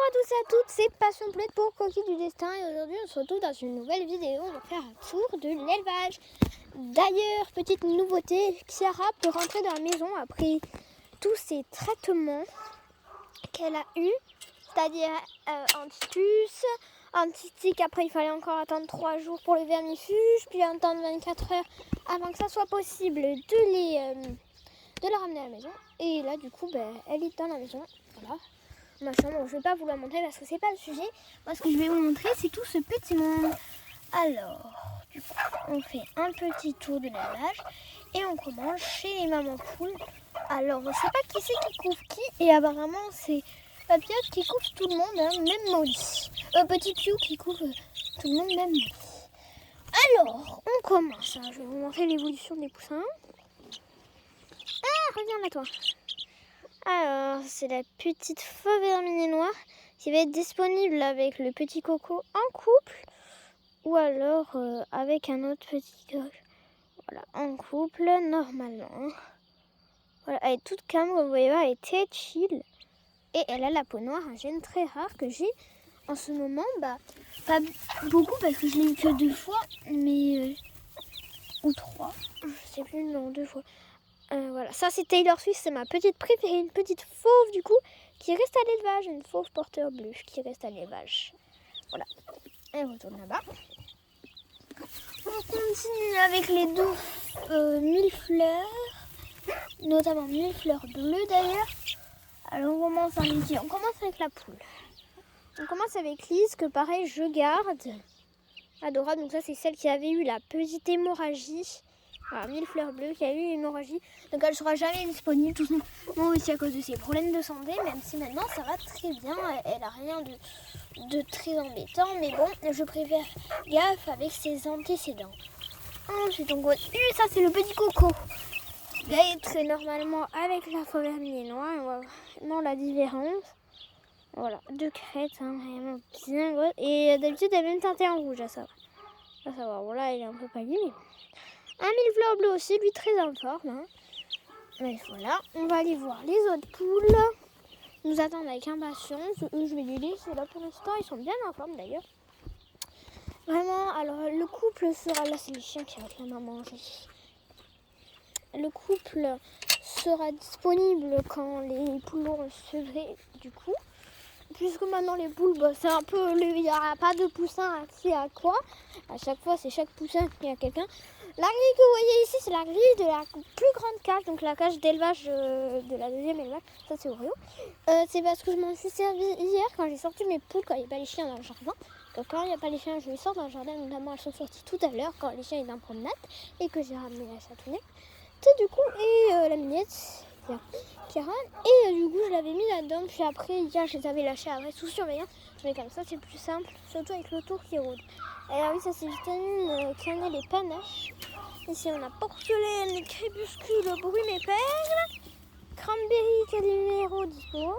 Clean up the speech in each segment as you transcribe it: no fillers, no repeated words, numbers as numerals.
Bonjour à tous et à toutes, c'est Passion Poulette pour Coquille du Destin et aujourd'hui on se retrouve dans une nouvelle vidéo. On va faire un tour de l'élevage. D'ailleurs, petite nouveauté, Kiara peut rentrer dans la maison après tous ces traitements qu'elle a eu, c'est-à-dire antitus, antitique, après il fallait encore attendre 3 jours pour le vermifuge, puis attendre 24 heures avant que ça soit possible de la ramener à la maison. Et là du coup elle est dans la maison, voilà. Ma chambre, je ne vais pas vous la montrer parce que c'est pas le sujet. Moi, ce que je vais vous montrer, c'est tout ce petit monde. Alors, du coup, on fait un petit tour de l'élevage et on commence chez les mamans poules. Alors, je ne sais pas qui c'est qui couvre qui et apparemment, c'est Papillote qui couvre tout le monde, hein, même Molly. Petit Piou qui couvre tout le monde, même Molly. Alors, on commence. Je vais vous montrer l'évolution des poussins. Ah, reviens là, toi. Alors, c'est la petite fauve verminée noire qui va être disponible avec le petit coco en couple ou alors avec un autre petit coco. Voilà, en couple, normalement. Voilà, elle est toute calme, vous voyez, elle est très chill. Et elle a la peau noire, un gène très rare que j'ai en ce moment. Pas beaucoup parce que je l'ai eu que 2 fois, mais... ou 3, je sais plus, non, 2 fois. Voilà, ça c'est Taylor Swift, c'est ma petite préférée, une petite fauve du coup, qui reste à l'élevage, une fauve porteur bleu qui reste à l'élevage. Voilà, elle retourne là-bas. On continue avec les 2 millefleurs, notamment millefleurs bleues d'ailleurs. Alors on commence à midi, on commence avec la poule. On commence avec Lise que pareil je garde. Adorable, donc ça c'est celle qui avait eu la petite hémorragie. Voilà, millefleurs bleues qui a eu une hémorragie, donc elle ne sera jamais disponible, tout simplement aussi à cause de ses problèmes de santé, même si maintenant ça va très bien, elle n'a rien de très embêtant, mais bon, je préfère gaffe avec ses antécédents. Ensuite on continue, ça c'est le petit coco. Il va être normalement avec la fauve verminée noire, on voit vraiment la différence. Voilà, 2 crêtes, hein, vraiment bien grosses, et d'habitude elle est même teintée en rouge, à savoir, voilà, il est un peu pâli, mais... Un millefleur bleu aussi, lui très en forme. Hein. Mais voilà, on va aller voir les autres poules. Ils nous attendent avec impatience. Eux, je vais les laisser là pour l'instant. Ils sont bien en forme d'ailleurs. Vraiment, alors le couple sera... Là, c'est les chiens qui réclament à manger. Le couple sera disponible quand les poules auront sevré du coup. Puisque maintenant les poules, c'est un peu... Il n'y aura pas de poussin assis à quoi. À chaque fois, c'est chaque poussin qui a quelqu'un. La grille que vous voyez ici, c'est la grille de la plus grande cage, donc la cage d'élevage de la deuxième élevage. Ça, c'est Oreo. C'est parce que je m'en suis servi hier quand j'ai sorti mes poules, quand il n'y a pas les chiens dans le jardin. Donc quand il n'y a pas les chiens, je les sors dans le jardin. Notamment, elles sont sorties tout à l'heure quand les chiens étaient en promenade et que j'ai ramené la chatounet. Du coup, et la minette, Kiara. Et du coup, je l'avais mis là-dedans. Puis après, hier, je les avais lâchés après sous surveillance. Mais comme ça, c'est plus simple, surtout avec le tour qui rôde. Et oui, ça c'est vitamine cannelle et panache. Ici on a porcelaine, crépuscule, brume et perle, cranberry, calimero, dispo,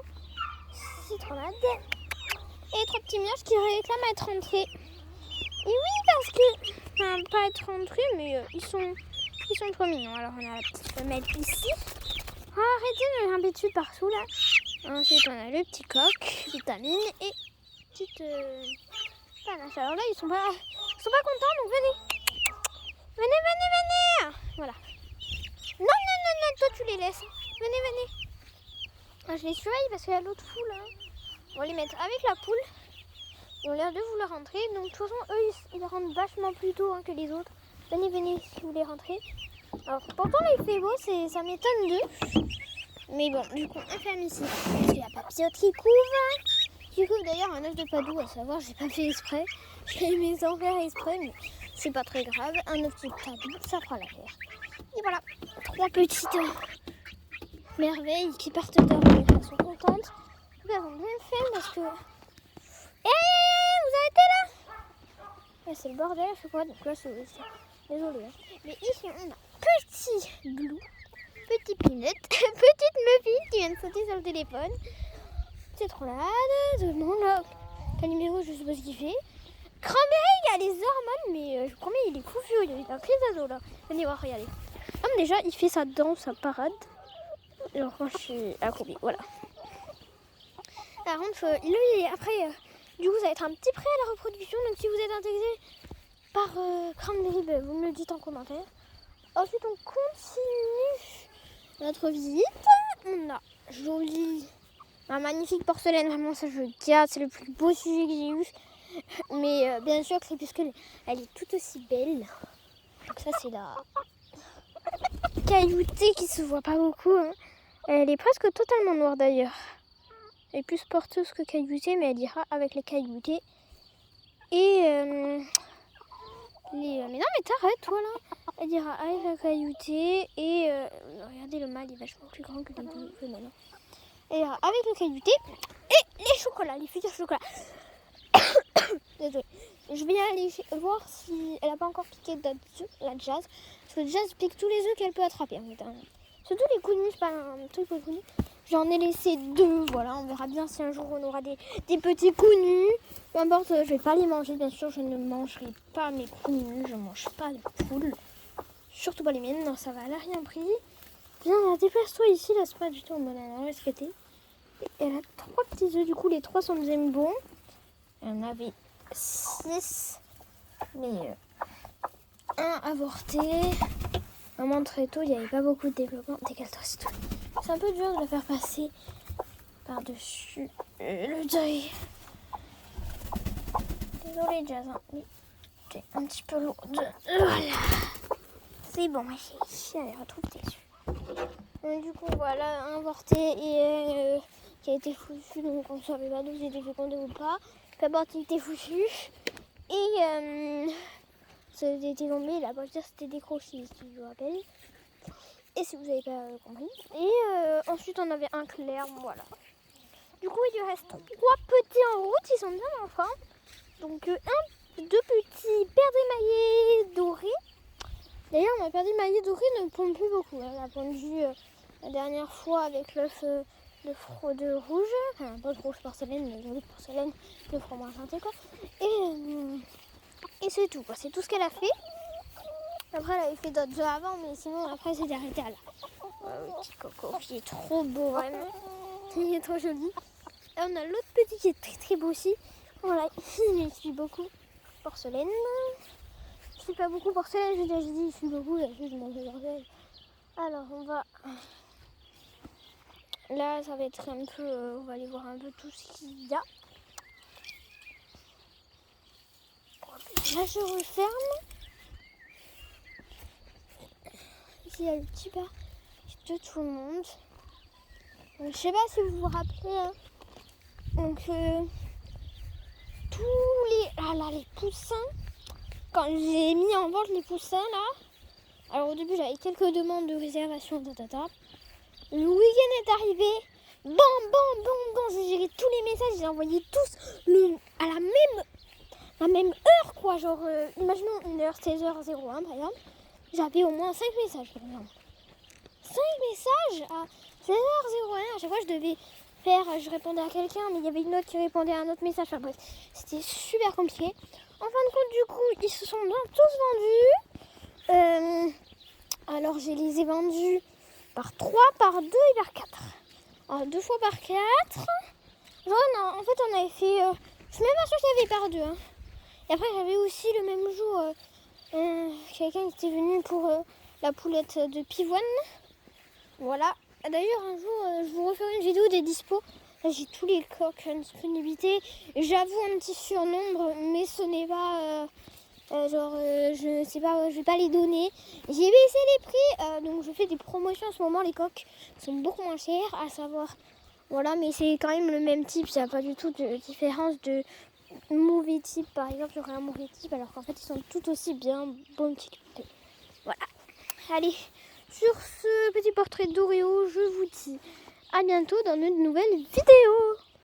citronnade et 3 petits mioches qui réclament à être rentrés. Et oui, parce que, enfin pas être rentrés, mais ils sont trop mignons. Alors on a la petite femelle ici. Oh, arrêtez de me grimper dessus partout là. Ensuite on a le petit coq, vitamine et petite panache. Alors là ils sont pas contents, donc venez. Venez. Voilà. Non, toi tu les laisses. Venez. Je les surveille parce qu'il y a l'autre foule. Hein. On va les mettre avec la poule. Ils ont l'air de vouloir rentrer. Donc de toute façon, eux, ils rentrent vachement plus tôt que les autres. Venez si vous voulez rentrer. Alors pourtant, il fait beau, ça m'étonne d'eux. Mais bon, du coup, on ferme ici. Parce qu'il y a Papillote qui couvre. Qui couvre d'ailleurs un œuf de Padoue, à savoir, j'ai pas fait exprès. J'ai mis sans faire exprès, mais... c'est pas très grave, un autre petit tabou, ça fera l'affaire. Et voilà, 3 petites merveilles qui partent dormir. Elles sont contentes. Elles ont bien fait parce que... vous arrêtez là. C'est le bordel, je sais quoi, donc là c'est... Désolée. Hein. Mais ici on a petit Blue, petit Peanut, petite Muffin qui vient de sauter sur le téléphone. C'est trop là, tout le monde là. Calimero, je sais pas ce qu'il fait. Cranberry, il y a les hormones, mais je vous promets, il est fou furieux, il a pris des ados là. Venez voir, regardez. Comme déjà, il fait sa danse, sa parade. Alors quand je suis accroupie, voilà. Par contre, après, du coup, ça va être un petit prêt à la reproduction. Donc, si vous êtes intéressé par Cranberry, vous me le dites en commentaire. Ensuite, on continue notre visite. On a un magnifique porcelaine. Vraiment, ça, je le garde. C'est le plus beau sujet que j'ai eu. Mais bien sûr que c'est puisqu'elle est tout aussi belle. Donc, ça, c'est la cailloutée qui se voit pas beaucoup. Hein. Elle est presque totalement noire d'ailleurs. Elle est plus porteuse que cailloutée, mais elle ira avec les cailloutés. Et mais non, mais t'arrêtes, toi là. Elle ira avec la cailloutée. Et regardez, le mâle est vachement plus grand que le femelle. Elle ira avec le caillouté et les chocolats, les futurs chocolats. Désolée. Je vais aller voir si elle n'a pas encore piqué d'autres œufs, la Jazz. Parce que Jazz pique tous les œufs qu'elle peut attraper. En fait, hein. Surtout les coulis, c'est pas un truc pour les coulis. J'en ai laissé 2, voilà, on verra bien si un jour on aura des petits coups nus. Peu importe, je vais pas les manger, bien sûr, je ne mangerai pas mes coups nus, je mange pas de poules. Surtout pas les miennes, non, ça va, elle a rien pris. Viens, déplace-toi ici, là, c'est pas du tout en mode respecté. Elle a 3 petits œufs, du coup, les 3 sont des bons. Elle en avait 6, mais un avorté. Vraiment très tôt, il n'y avait pas beaucoup de développement. Décale-toi, c'est tout. C'est un peu dur de la faire passer par-dessus le deuil. Désolée, Jazz, hein, mais t'es un petit peu lourde. Voilà. C'est bon, ma chérie. Allez, retrouve tes yeux. Du coup, voilà, un avorté et qui a été foutu. Donc, on ne savait pas d'où c'était fécondé ou pas. L'avorté était foutu. Et ça a été tombé. La voiture s'était décrochée, si je vous rappelle. Et si vous n'avez pas compris. Et ensuite, on avait un clair, voilà. Du coup, il lui reste 3 petits en route, ils sont bien en forme. Donc, 2 petits paires d'émaillés dorés. D'ailleurs, ma paire d'émaillés dorés ne pond plus beaucoup. Elle a pondu la dernière fois avec l'œuf de rouge. Enfin, pas de rouge porcelaine, mais de porcelaine, de fromage synthé, quoi. Et c'est tout, quoi. C'est tout ce qu'elle a fait. Après, elle avait fait d'autres œufs avant, mais sinon, après, elle s'est arrêtée à là. Le petit coco, il est trop beau, vraiment. Il est trop joli. Et on a l'autre petit qui est très très beau aussi. Voilà, il suit beaucoup porcelaine. Je suis pas beaucoup porcelaine, j'ai déjà dit, je suis beaucoup, je mange porcelaine. Alors, on va... Là, ça va être un peu... on va aller voir un peu tout ce qu'il y a. Là, je referme. Ici, il y a le petit bar de tout le monde. Donc, je sais pas si vous vous rappelez. Hein. Donc, tous les poussins, quand j'ai mis en vente les poussins, là, alors au début, j'avais quelques demandes de réservation, Le week-end est arrivé, bam, j'ai géré tous les messages, j'ai envoyé tous à la même heure, quoi. Genre, imaginons une heure, 16h01, par exemple. J'avais au moins 5 messages, par exemple. 5 messages à 16h01. À chaque fois, je répondais à quelqu'un, mais il y avait une autre qui répondait à un autre message. Enfin bref, c'était super compliqué. En fin de compte, du coup, ils se sont tous vendus. Alors, je les ai vendus par 3, par 2 et par 4. Alors, 2 fois par 4. Non, en fait, on avait fait... je suis même pas sûre qu'il y avait par 2. Hein. Et après, j'avais aussi le même jour quelqu'un qui était venu pour la poulette de pivoine. Voilà. D'ailleurs, un jour, je vous referai une vidéo des dispos. Là, j'ai tous les coques en disponibilité. J'avoue un petit surnombre, mais ce n'est pas... je ne sais pas, je vais pas les donner. J'ai baissé les prix, donc je fais des promotions en ce moment. Les coques sont beaucoup moins chères, à savoir... Voilà, mais c'est quand même le même type. Il n'y a pas du tout de différence de mauvais type. Par exemple, il y aurait un mauvais type, alors qu'en fait, ils sont tout aussi bien bon type. Voilà. Allez, sur ce petit portrait d'Oreo, je vous dis à bientôt dans une nouvelle vidéo.